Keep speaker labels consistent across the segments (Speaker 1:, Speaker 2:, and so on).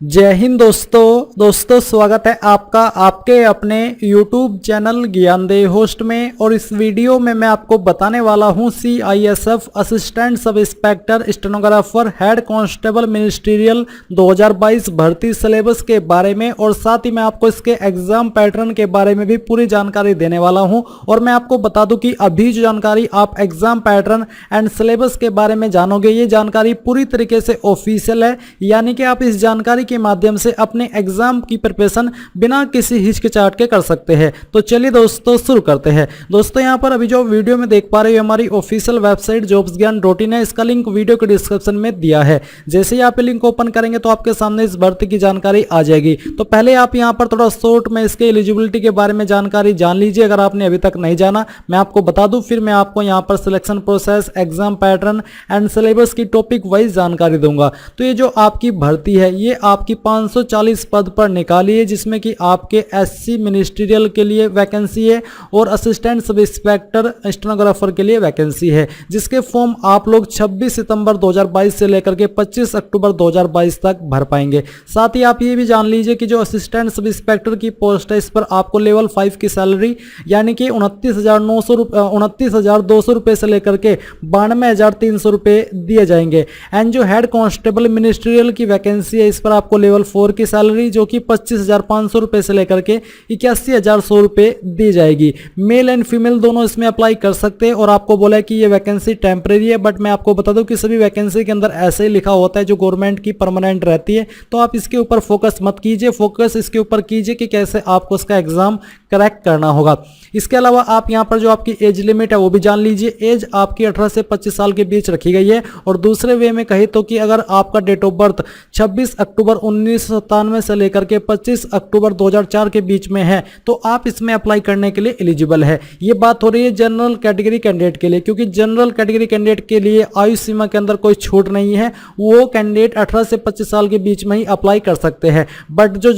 Speaker 1: जय हिंद दोस्तों स्वागत है आपका आपके अपने YouTube चैनल ज्ञानदेव होस्ट में। और इस वीडियो में मैं आपको बताने वाला हूं CISF assistant sub inspector stenographer head constable ministerial 2022 भर्ती सिलेबस के बारे में, और साथ ही मैं आपको इसके एग्जाम पैटर्न के बारे में भी पूरी जानकारी देने वाला हूं। और मैं आपको बता दूं कि अभी जो जानकारी आप एग्जाम पैटर्न एंड सिलेबस के बारे में जानोगे, ये जानकारी पूरी तरीके से ऑफिशियल है, यानी कि आप इस जानकारी के माध्यम से अपने एग्जाम की प्रिपरेशन बिना किसी हिचकिचाहट के कर सकते हैं। तो चलिए दोस्तों शुरू करते हैं। दोस्तों यहाँ पर अभी जो वीडियो में देख पा रहे हो हमारी ऑफिशियल वेबसाइट jobsgyan.in है, इसका लिंक वीडियो के डिस्क्रिप्शन में दिया है। जैसे ही आप लिंक ओपन करेंगे तो आपके सामने इस भर्ती की जानकारी आ जाएगी। तो पहले आप यहाँ पर थोड़ा शॉर्ट में इसके एलिजिबिलिटी के बारे में जानकारी जान लीजिए, अगर आपने अभी तक नहीं जाना। मैं आपको बता दूं, फिर मैं आपको यहाँ पर selection process, exam pattern and syllabus की टॉपिक वाइज जानकारी दूंगा। तो ये जो आपकी भर्ती है ये आपकी 540 पद पर निकाली है, जिसमें कि आपके SC मिनिस्ट्रियल के लिए वैकेंसी है और असिस्टेंट सब इंस्पेक्टर स्टेनोग्राफर के लिए वैकेंसी है, जिसके फॉर्म आप लोग 26 सितंबर 2022 से लेकर के 25 अक्टूबर 2022 तक भर पाएंगे। साथ ही आप ये भी जान लीजिए कि जो असिस्टेंट सब इंस्पेक्टर की पोस्ट है, इस पर आपको लेवल 5 की सैलरी यानी कि 29,200 रुपए से लेकर के 92,300 रुपए दिए जाएंगे। एंड जो हेड कांस्टेबल मिनिस्ट्रियल की वैकेंसी है, इस पर आपको लेवल 4 की सैलरी जो कि 25,500 रुपए से लेकर के 81,100 रुपए दी जाएगी। मेल एंड फीमेल दोनों इसमें अप्लाई कर सकते हैं। और आपको बोला है कि ये वैकेंसी टेम्परेरी है, बट मैं आपको बता दूं कि सभी वैकेंसी के अंदर ऐसे ही लिखा होता है जो गवर्नमेंट की परमानेंट रहती है। तो आप इसके ऊपर फोकस मत कीजिए, फोकस इसके ऊपर कीजिए कि कैसे आपको इसका एग्जाम क्रैक करना होगा। इसके अलावा आप यहाँ पर जो आपकी एज लिमिट है वो भी जान लीजिए। एज आपकी 18 से 25 साल के बीच रखी गई है। और दूसरे वे में कही तो कि अगर आपका डेट ऑफ बर्थ 26 अक्टूबर 1997 से लेकर के 25 अक्टूबर 2004 के बीच में है तो आप इसमें अप्लाई करने के लिए एलिजिबल है। ये बात हो रही है जनरल कैटेगरी कैंडिडेट के लिए, क्योंकि जनरल कैटेगरी कैंडिडेट के लिए आयु सीमा के अंदर कोई छूट नहीं है। वो कैंडिडेट 18 से 25 साल के बीच में ही अप्लाई कर सकते हैं। बट जो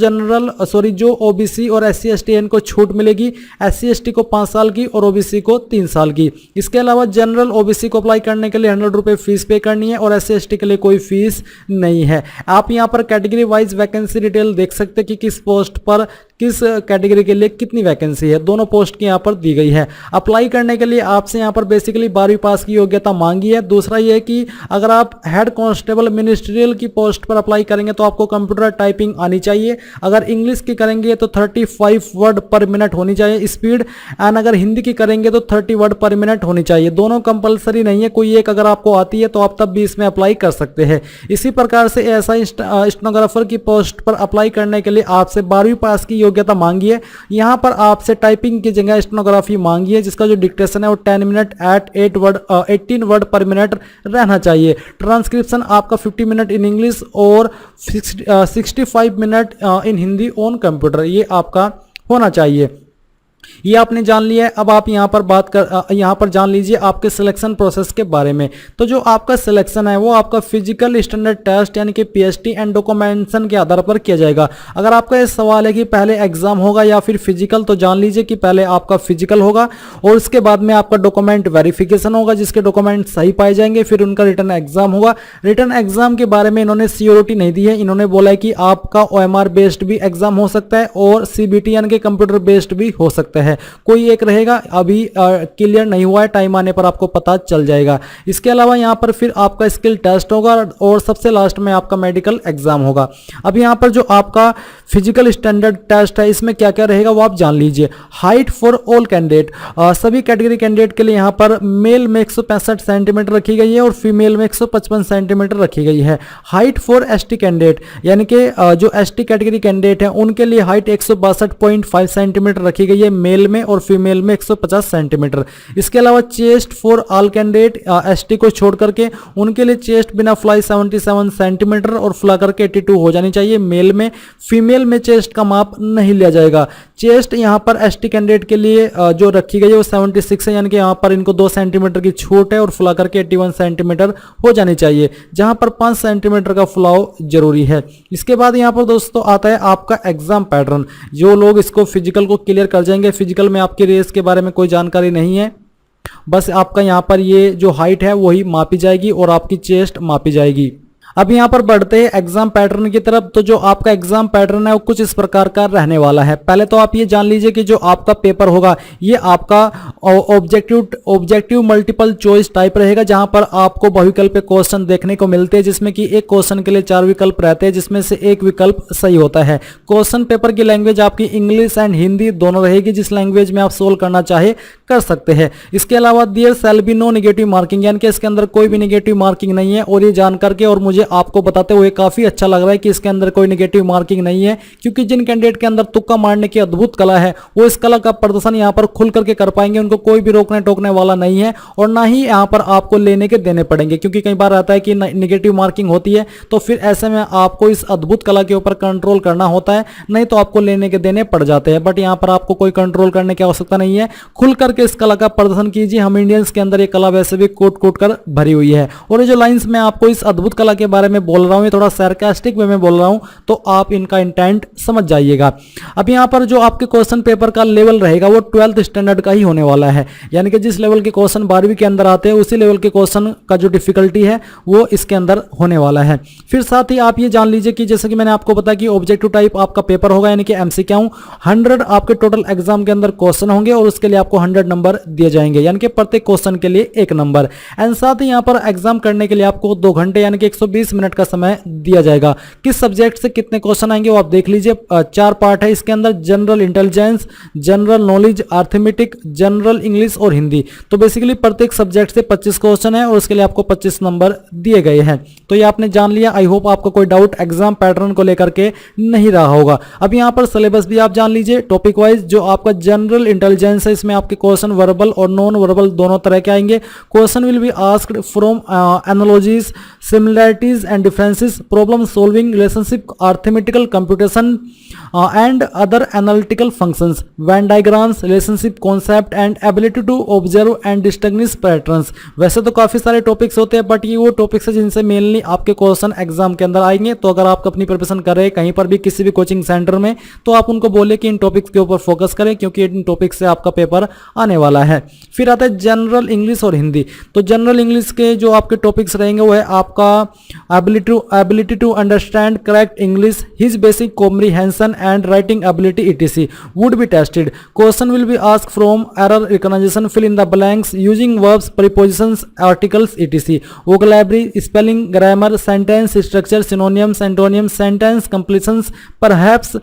Speaker 1: जो OBC और SC ST इनको छूट मिलेगी, SC ST को 5 साल की और OBC को 3 साल की। इसके अलावा जनरल OBC को अप्लाई करने के लिए 100 रुपए फीस पे करनी है और SC ST के लिए कोई फीस नहीं है। आप यहाँ पर कैटेगरी वाइज वैकेंसी डिटेल देख सकते हैं कि किस पोस्ट पर किस कैटेगरी के लिए कितनी वैकेंसी है। दोनों पोस्ट की यहाँ पर दी गई है। अप्लाई करने के लिए आपसे यहाँ पर बेसिकली 12वीं पास की योग्यता मांगी है। दूसरा ये कि अगर आप हेड कांस्टेबल मिनिस्ट्रियल की पोस्ट पर अप्लाई करेंगे तो आपको कंप्यूटर टाइपिंग आनी चाहिए। अगर इंग्लिश की करेंगे तो 35 वर्ड पर मिनट होनी चाहिए स्पीड, एंड अगर हिंदी की करेंगे तो 30 वर्ड पर मिनट होनी चाहिए। दोनों कंपलसरी नहीं है, कोई एक अगर आपको आती है तो आप तब भी इसमें अप्लाई कर सकते हैं। इसी प्रकार से SI स्टेनोग्राफर की पोस्ट पर अप्लाई करने के लिए आपसे 12वीं पास की योग्यता मांगी है। यहां पर आपसे टाइपिंग की जगह स्टेनोग्राफी मांगी है, जिसका जो डिक्टेशन है वो 10 minute at 18 word per minute रहना चाहिए। ट्रांसक्रिप्शन आपका 50 मिनट इन इंग्लिश और 65 minute in Hindi on computer, ये आपका होना चाहिए। ये आपने जान लिया है। अब आप यहाँ पर जान लीजिए आपके सिलेक्शन प्रोसेस के बारे में। तो जो आपका सिलेक्शन है वो आपका फिजिकल स्टैंडर्ड टेस्ट यानी कि PST एंड डॉक्यूमेंटेशन के आधार पर किया जाएगा। अगर आपका ये सवाल है कि पहले एग्जाम होगा या फिर फिजिकल, तो जान लीजिए कि पहले आपका फिजिकल होगा और उसके बाद में आपका डॉक्यूमेंट वेरिफिकेशन होगा, जिसके डॉक्यूमेंट सही पाए जाएंगे, फिर उनका रिटर्न एग्जाम होगा। रिटर्न एग्जाम के बारे में इन्होंने सियोरिटी नहीं दी है। इन्होंने बोला है कि आपका OMR बेस्ड भी एग्जाम हो सकता है और CBT यानी कि कंप्यूटर बेस्ड भी हो सकता है। कोई एक रहेगा, अभी क्लियर नहीं हुआ है, टाइम आने पर आपको पता चल जाएगा। इसके अलावा यहाँ पर फिर आपका स्किल टेस्ट होगा और सबसे लास्ट में आपका मेडिकल एग्जाम होगा। अब यहाँ पर जो आपका फिजिकल स्टैंडर्ड टेस्ट है इसमें क्या क्या रहेगा वो आप जान लीजिए। हाइट फॉर ऑल कैंडिडेट, सभी कैटेगरी कैंडिडेट के लिए यहाँ पर मेल में 165 सेंटीमीटर रखी गई है और फीमेल में 155 सेंटीमीटर रखी गई है। हाइट फॉर ST कैंडिडेट यानी कि जो ST कैटेगरी कैंडिडेट है उनके लिए हाइट 162.5 सेंटीमीटर रखी गई है मेल में, और फीमेल में 150 सेंटीमीटर। इसके अलावा chest for all candidate ST को छोड़ करके उनके लिए चेस्ट बिना फ्लाई 77 सेंटीमीटर और फ्ला करके 82 हो जानी चाहिए मेल में। फीमेल में चेस्ट का माप नहीं लिया जाएगा। चेस्ट यहाँ पर ST कैंडिडेट के लिए जो रखी गई है वो 76 है, यानी कि यहाँ पर इनको 2 सेंटीमीटर की छूट है और फ्ला करके 81 सेंटीमीटर हो जानी चाहिए, जहाँ पर 5 सेंटीमीटर का फ्लाव जरूरी है। इसके बाद यहाँ पर दोस्तों आता है आपका एग्जाम पैटर्न। जो लोग इसको फिजिकल को क्लियर कर जाएंगे, फिजिकल में आपकी रेस के बारे में कोई जानकारी नहीं है, बस आपका यहाँ पर ये जो हाइट है वही मापी जाएगी और आपकी चेस्ट मापी जाएगी। अब यहाँ पर बढ़ते हैं एग्जाम पैटर्न की तरफ। तो जो आपका एग्जाम पैटर्न है वो कुछ इस प्रकार का रहने वाला है। पहले तो आप ये जान लीजिए कि जो आपका पेपर होगा ये आपका ऑब्जेक्टिव मल्टीपल चॉइस टाइप रहेगा, जहां पर आपको बहुविकल्प क्वेश्चन देखने को मिलते हैं, जिसमें कि एक क्वेश्चन के लिए 4 विकल्प रहते हैं, जिसमें से एक विकल्प सही होता है। क्वेश्चन पेपर की लैंग्वेज आपकी इंग्लिश एंड हिंदी दोनों रहेगी, जिस लैंग्वेज में आप सोल्व करना चाहे कर सकते हैं। इसके अलावा there shall be no negative marking, यानी कि इसके अंदर कोई भी नेगेटिव मार्किंग नहीं है। और ये जान करके और मुझे आपको बताते हुए काफी अच्छा लग रहा है कि इसके अंदर कोई नेगेटिव मार्किंग नहीं है, क्योंकि जिन कैंडिडेट के अंदर तुक्का मारने की अद्भुत कला है वो इस कला का प्रदर्शन यहाँ पर खुल करके कर पाएंगे। उनको कोई भी रोकने टोकने वाला नहीं है और ना ही यहाँ पर आपको लेने के देने पड़ेंगे, क्योंकि कई बार आता है कि नेगेटिव मार्किंग होती है तो फिर ऐसे में आपको इस अद्भुत कला के ऊपर कंट्रोल करना होता है, नहीं तो आपको लेने के देने पड़ जाते हैं। बट यहाँ पर आपको कोई कंट्रोल करने की आवश्यकता नहीं है, खुल करके इस कला का प्रदर्शन कीजिए। हम इंडियंस के अंदर ये कला वैसे भी कोट कोट कर भरी हुई है। और ये जो लाइंस मैं आपको इस अद्भुत कला के बारे में बोल रहा हूँ, ये थोड़ा सार्कास्टिक वे में बोल रहा हूँ, तो आप इनका इंटेंट समझ जाइएगा। अब यहाँ पर जो आपके क्वेश्चन पेपर का लेवल रहेगा वो 12th स्टैंडर्ड का ही होने वाला है, यानी कि जिस लेवल के क्वेश्चन 12वीं के अंदर आते हैं उसी लेवल के क्वेश्चन का जो डिफिकल्टी है वो इसके अंदर होने वाला है। फिर साथ ही आप ये जान लीजिए कि जैसे कि मैंने आपको बताया कि ऑब्जेक्टिव टाइप आपका पेपर होगा, यानी कि एमसीक्यू 100 आपके टोटल एग्जाम के अंदर क्वेश्चन होंगे और उसके लिए आपको 100 नंबर दिए जाएंगे, यानी कि प्रत्येक क्वेश्चन के लिए 1 नंबर। एंड साथ ही यहाँ पर एग्जाम करने के लिए आपको 2 घंटे यानी कि 120 मिनट का समय दिया जाएगा। किस सब्जेक्ट से कितने क्वेश्चन आएंगे वो आप देख लीजिए। 4 पार्ट है इसके अंदर, general intelligence, general knowledge, arithmetic, general English और हिंदी। तो बेसिकली प्रत्येक सब्जेक्ट से 25 क्वेश्चन है और उसके लिए आपको 25 नंबर दिए गए हैं। तो ये आपने जान लिया। आई होप आपको कोई डाउट एग्जाम पैटर्न को लेकर के नहीं रहा होगा। अब यहाँ पर सिलेबस भी आप जान लीजिए टॉपिक वाइज। जो आपका जनरल इंटेलिजेंस है इसमें आपके क्वेश्चन वर्बल और नॉन वर्बल दोनों तरह के आएंगे। Question will be asked from analogies, similarities and differences, problem solving, relationship, arithmetical computation and other analytical functions, Venn diagrams, relationship concept and ability to observe and distinguish patterns। वैसे तो काफी सारे topics होते हैं बट ये वो topics है जिनसे मेनली आपके क्वेश्चन एग्जाम के अंदर आएंगे। तो अगर आप अपनी प्रिपरेशन कर रहे हैं कहीं पर भी किसी भी कोचिंग सेंटर में, तो आप उनको बोले कि इन टॉपिक्स के ऊपर फोकस करें, क्योंकि इन टॉपिक्स से आपका पेपर आने वाला है। फिर आता है जनरल इंग्लिश और हिंदी। तो जनरल इंग्लिश के जो आपके टॉपिक्स रहेंगे वो है आपका ability to understand correct English, his basic comprehension and writing ability etc would be tested. Question will be asked from error recognition, fill in the blanks using verbs, prepositions, articles etc. Vocabulary, spelling, grammar, sentence structure, synonyms, antonyms, sentence completions, perhaps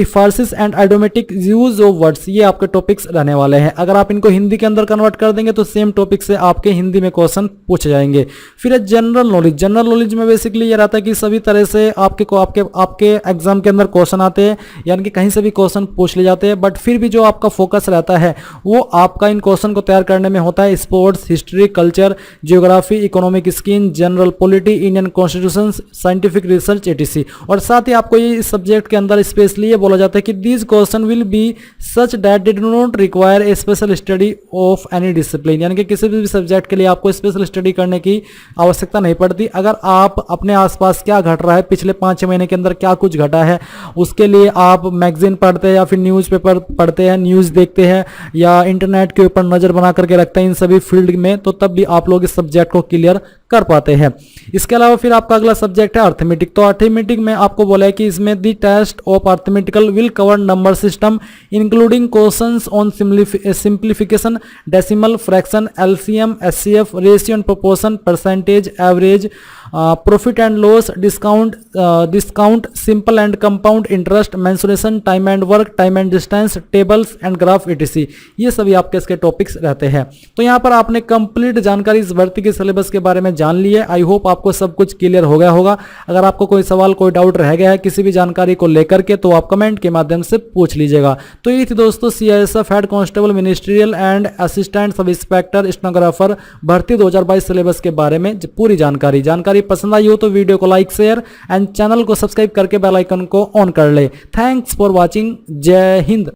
Speaker 1: farces and idiomatic use of words। ये आपके topics रहने वाले हैं। अगर आप इनको हिंदी के अंदर कन्वर्ट कर देंगे तो सेम टॉपिक से आपके हिंदी में क्वेश्चन पूछे जाएंगे। फिर है जनरल नॉलेज। जनरल नॉलेज में बेसिकली ये रहता है कि सभी तरह से आपके एग्जाम के अंदर क्वेश्चन आते हैं, यानी कि कहीं से भी क्वेश्चन पूछ ले जाते हैं। बट फिर भी जो आपका फोकस रहता है वो आपका इन क्वेश्चन को तैयार करने में होता है sports, history, culture, geography, economic scheme, general polity, Indian constitution, scientific research ETC. और साथ ही आपको ये इस सब्जेक्ट के अंदर स्पेशली ये बोला जाता है कि these question will be such that they do not require a special study of any discipline, यानी कि किसी भी सब्जेक्ट के लिए आपको स्पेशल स्टडी करने की आवश्यकता नहीं पड़ती। अगर आप अपने आसपास क्या घट रहा है, पिछले 5-6 महीने के अंदर क्या कुछ घटा है, उसके लिए आप मैगजीन पढ़ते हैं या फिर न्यूज़पेपर पढ़ते हैं, न्यूज़ देखते हैं या इंटरनेट के ऊपर नज़र बना करके रखते हैं इन सभी फील्ड में, तो तब भी आप लोग इस सब्जेक्ट को क्लियर कर पाते हैं। इसके अलावा फिर आपका अगला सब्जेक्ट है अर्थमेटिक। तो अर्थमेटिक में आपको बोला है कि इसमें the test of arithmetical will cover number system including questions on simplification, decimal, fraction, LCM, HCF, ratio and proportion, percentage, average, profit and loss, discount, simple and compound interest, mensuration, time and work, time and distance, tables and graph etc. ये सभी आपके इसके topics रहते हैं। तो यहाँ पर आपने कंप्लीट जानकारी इस भर्ती के सिलेबस के बारे में जान ली है। आई होप आपको सब कुछ क्लियर हो गया होगा। अगर आपको कोई सवाल, कोई डाउट रह गया है किसी भी जानकारी को लेकर के, तो आप कमेंट के माध्यम से पूछ लीजिएगा। तो ये थी दोस्तों CISF head constable ministerial and assistant sub inspector stenographer भर्ती 2022 सिलेबस के बारे में पूरी जानकारी पसंद आई हो तो वीडियो को लाइक, शेयर एंड चैनल को सब्सक्राइब करके बेल आइकन को ऑन कर ले। Thanks for watching. जय हिंद।